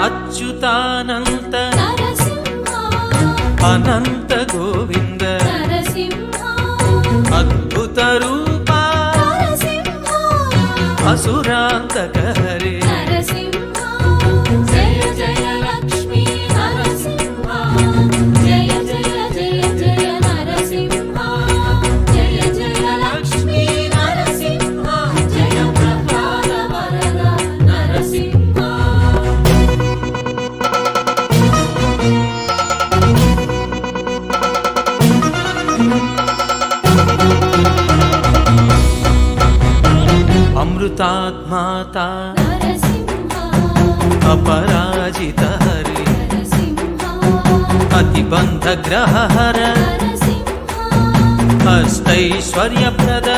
అచ్యుతానంత అనంత గోవింద అద్భుత రూప అసురాంతక హరే अमृतात्माता अपराजित हरे अतिबंध ग्रह हर अष्टैश्वर्यप्रद